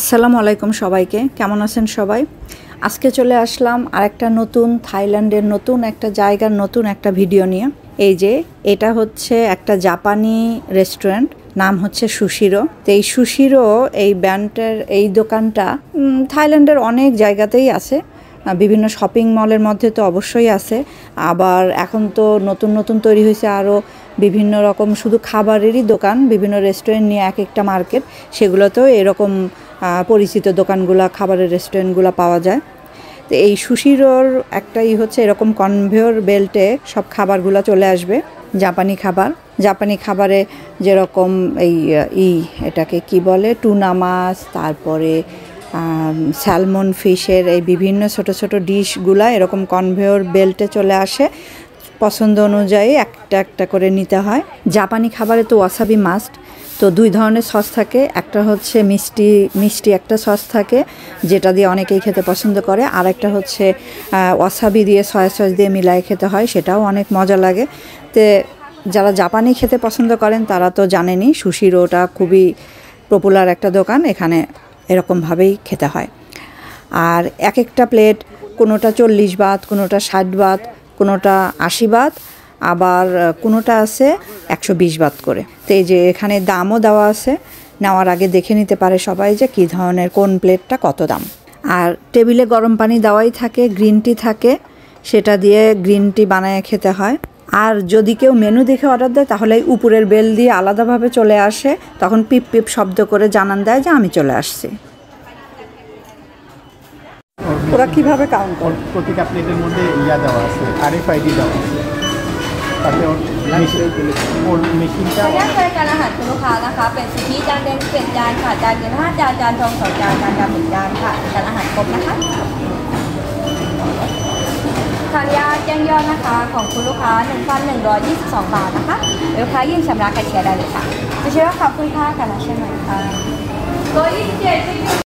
আসসালামু আলাইকুম সবাইকে, কেমন আছেন সবাই? আজকে চলে আসলাম আরেকটা নতুন থাইল্যান্ডের নতুন একটা জায়গার নতুন একটা ভিডিও নিয়ে। এই যে এটা হচ্ছে একটা জাপানি রেস্টুরেন্ট, নাম হচ্ছে সুশিরো। তো এই সুশিরো এই ব্র্যান্ডের এই দোকানটা থাইল্যান্ডের অনেক জায়গাতেই আছে, বিভিন্ন শপিং মলের মধ্যে তো অবশ্যই আছে। আবার এখন তো নতুন নতুন তৈরি হয়েছে আরও বিভিন্ন রকম শুধু খাবারেরই দোকান, বিভিন্ন রেস্টুরেন্ট নিয়ে এক একটা মার্কেট, সেগুলোতেও এরকম পরিচিত দোকানগুলো, খাবারের রেস্টুরেন্টগুলো পাওয়া যায়। তো এই সুশিরোর একটাই হচ্ছে এরকম কনভেয়র বেল্টে সব খাবারগুলো চলে আসবে, জাপানি খাবারে যেরকম এই এটাকে কি বলে, টুনা মাছ, তারপরে স্যালমন ফিশের এই বিভিন্ন ছোট ছোট ডিশগুলা এরকম কনভেয়র বেল্টে চলে আসে। পছন্দ অনুযায়ী একটা একটা করে নিতে হয়। জাপানি খাবারে তো ওয়াসাবি মাস্ট। তো দুই ধরনের সস থাকে, একটা হচ্ছে মিষ্টি একটা সস থাকে যেটা দিয়ে অনেকেই খেতে পছন্দ করে, আর একটা হচ্ছে ওয়াসাবি দিয়ে সয়া সস দিয়ে মিলায়ে খেতে হয়, সেটাও অনেক মজা লাগে। তো যারা জাপানি খেতে পছন্দ করেন তারা তো জানেনই সুশিরোটা খুবই পপুলার একটা দোকান, এখানে এরকমভাবেই খেতে হয়। আর এক একটা প্লেট কোনোটা 40 বাত, কোনোটা 60 বাত, কোনোটা 80 বাত, আবার কোনোটা আছে 120 বাত করে। তো এই যে এখানে দামও দেওয়া আছে, নেওয়ার আগে দেখে নিতে পারে সবাই যে কী ধরনের কোন প্লেটটা কত দাম। আর টেবিলে গরম পানি দেওয়াই থাকে, গ্রিন টি থাকে, সেটা দিয়ে গ্রিন টি বানায় খেতে হয়। আর যদি কেউ মেনু দেখে অর্ডার দেয় তাহলে উপরের বেল দিয়ে আলাদাভাবে চলে আসে, তখন পিপ পিপ শব্দ করে জানান দেয় যে আমি চলে আসছি। ওরা কিভাবে কাউন্ট করে? প্রতিটা প্লেটের মধ্যে দেওয়া আছে, RFID দেওয়া আছে, তাতে ওর মেশিনটা ขออนุญาตบริการอาหารคุณลูกค้านะคะเป็นสุกี้จานแดง7 จานค่ะจานเงิน5 จานจานทอง2 จานจานดำ1 จานค่ะจานอาหารครบนะคะขออนุญาตแจ้งยอดนะคะของคุณลูกค้า 1,122 บาทนะคะลูกค้ายื่นชำระแคชเชียร์ได้เลยค่ะจะเชื่อว่าขอบคุณค่ะกันนะใช่ไหมคะ127